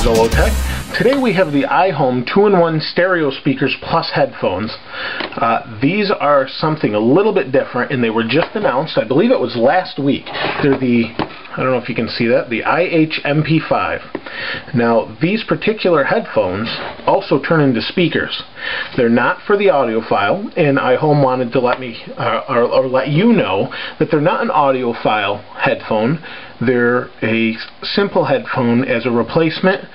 Zollotech. Today we have the iHome 2-in-1 stereo speakers plus headphones. These are something a little bit different, and they were just announced. I believe it was last week. They're the, I don't know if you can see that, the iHMP5. Now, these particular headphones also turn into speakers. They're not for the audiophile, and iHome wanted to let me, or let you know that they're not an audiophile headphone. They're a simple headphone as a replacement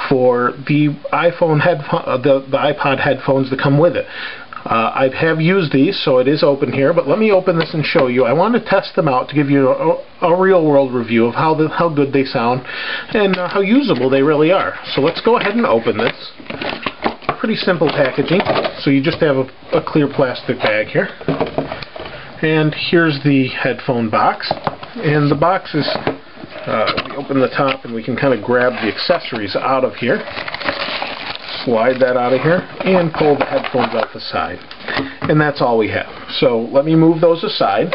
for the iPhone headphone, the iPod headphones that come with it. I have used these, so it is open here, but let me open this and show you. I want to test them out to give you a real-world review of how good they sound and how usable they really are. So let's go ahead and open this. Pretty simple packaging. So you just have a clear plastic bag here. And here's the headphone box. And the box is, we open the top and we can kind of grab the accessories out of here. Slide that out of here and pull the headphones out the side, and that's all we have. So let me move those aside.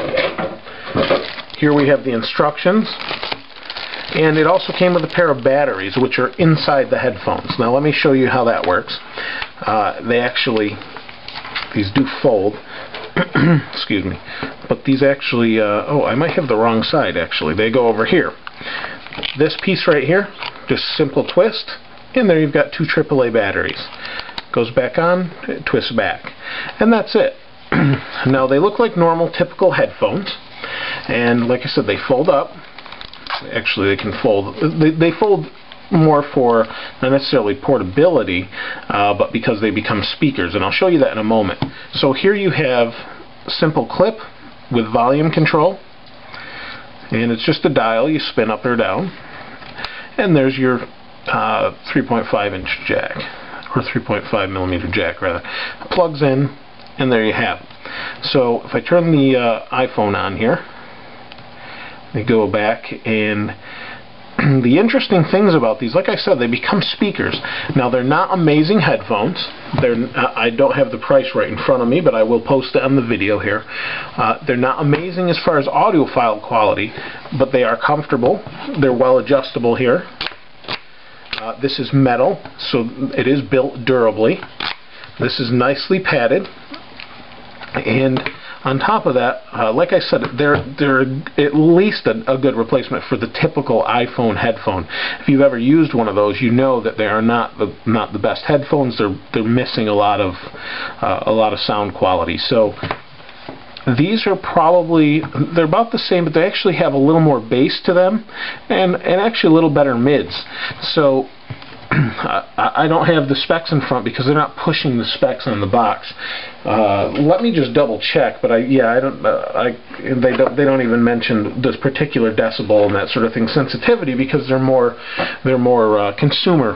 Here we have the instructions, and it also came with a pair of batteries which are inside the headphones. Now let me show you how that works. These do fold. Excuse me, but these actually oh, I might have the wrong side actually. They go over here. This piece right here, just simple twist, and there you've got two AAA batteries. Goes back on, it twists back, and that's it. Now they look like normal typical headphones, and like I said, they fold up. Actually, they can fold. They fold more for not necessarily portability, but because they become speakers, and I'll show you that in a moment. So here you have a simple clip with volume control, and it's just a dial. You spin up or down, and there's your 3.5-inch jack, or 3.5 millimeter jack rather. It plugs in, and there you have it. So if I turn the iPhone on here, they go back, and the interesting things about these, like I said, they become speakers. Now they're not amazing headphones. I don't have the price right in front of me, but I will post it on the video here. They're not amazing as far as audiophile quality, but they are comfortable. They're well adjustable here. This is metal, so it is built durably. This is nicely padded, and on top of that, like I said, they're at least a good replacement for the typical iPhone headphone. If you've ever used one of those, you know that they are not the best headphones. They're missing a lot of sound quality. So these are probably, they're about the same, but they actually have a little more bass to them, and actually a little better mids. So I don't have the specs in front because they're not pushing the specs on the box. Let me just double check, but they don't even mention this particular decibel and that sort of thing, sensitivity, because they're more consumer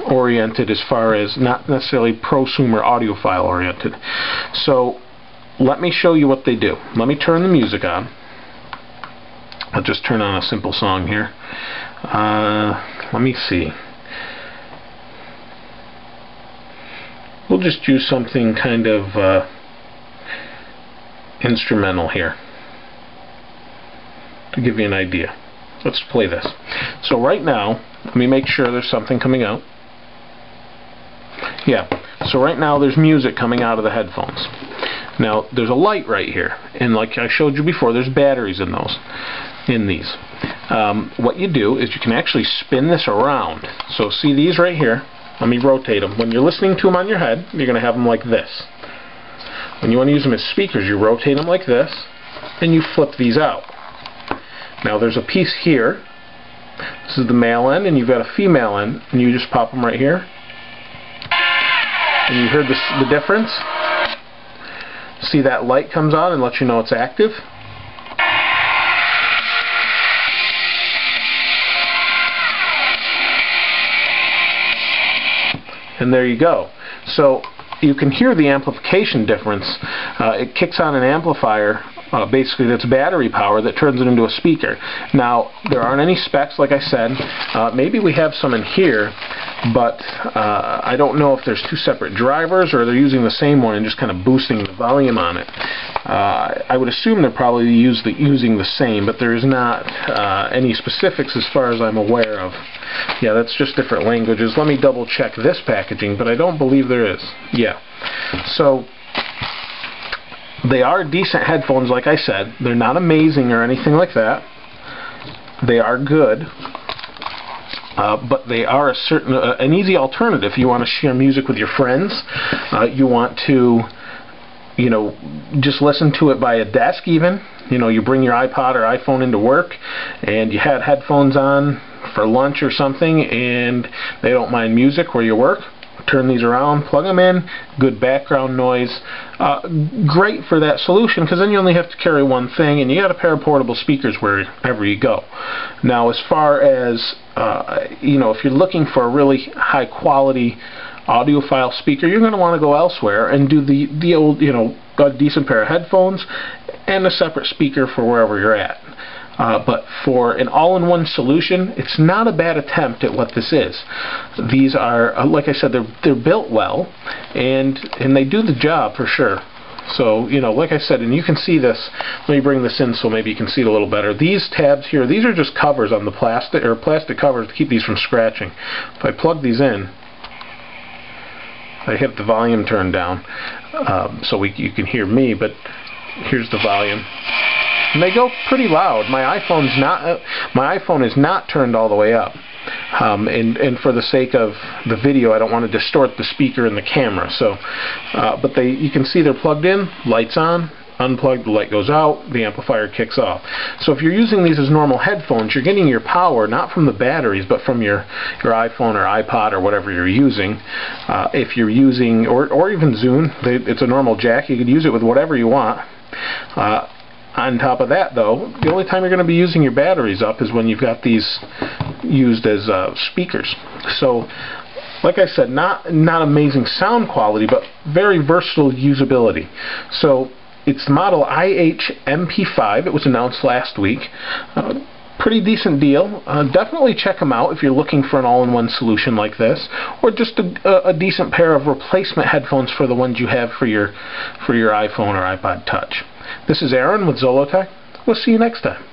oriented as far as not necessarily prosumer audiophile oriented. So let me show you what they do. Let me turn the music on. I'll just turn on a simple song here. Let me see. We'll just use something kind of instrumental here to give you an idea. Let's play this. So right now, let me make sure there's something coming out. Yeah, so right now there's music coming out of the headphones. Now there's a light right here, and like I showed you before, there's batteries in these. What you do is you can actually spin this around. So see these right here? Let me rotate them. When you're listening to them on your head, you're going to have them like this. When you want to use them as speakers, you rotate them like this, and you flip these out. Now there's a piece here. This is the male end, and you've got a female end, and you just pop them right here. And you heard the difference? See that light comes on and lets you know it's active? And there you go. So you can hear the amplification difference. It kicks on an amplifier, basically that's battery power, that turns it into a speaker. Now there aren't any specs, like I said. Maybe we have some in here, but I don't know if there's two separate drivers or they're using the same one and just kind of boosting the volume on it. I would assume they're probably using the same, but there is not any specifics as far as I'm aware of. Yeah, that's just different languages. Let me double check this packaging, but I don't believe there is. Yeah. So they are decent headphones, like I said. They're not amazing or anything like that. They are good. But they are an easy alternative. You want to share music with your friends. You want to, you know, just listen to it by a desk even. You know, you bring your iPod or iPhone into work and you had headphones on for lunch or something and they don't mind music where you work. Turn these around, plug them in, good background noise. Great for that solution, because then you only have to carry one thing and you got a pair of portable speakers wherever you go. Now, as far as you know, if you're looking for a really high quality audiophile speaker, you're going to want to go elsewhere and do the old, you know, a decent pair of headphones and a separate speaker for wherever you're at. But for an all-in-one solution, it's not a bad attempt at what this is. These are, like I said, they're built well, and they do the job for sure. So, you know, like I said, and you can see this. Let me bring this in so maybe you can see it a little better. These tabs here, these are just covers on the plastic, or plastic covers to keep these from scratching. If I plug these in, I have the volume turned down so you can hear me, but here's the volume. And they go pretty loud. My iPhone is not turned all the way up. And for the sake of the video, I don't want to distort the speaker and the camera. So, but you can see they're plugged in, lights on, unplugged, the light goes out, the amplifier kicks off. So if you're using these as normal headphones, you're getting your power not from the batteries, but from your iPhone or iPod or whatever you're using. If you're using, or even Zune, it's a normal jack. You could use it with whatever you want. On top of that, though, the only time you're going to be using your batteries up is when you've got these used as speakers. So, like I said, not amazing sound quality, but very versatile usability. So, it's the model iHMP5. It was announced last week. Pretty decent deal. Definitely check them out if you're looking for an all-in-one solution like this, or just a decent pair of replacement headphones for the ones you have for your iPhone or iPod Touch. This is Aaron with Zollotech. We'll see you next time.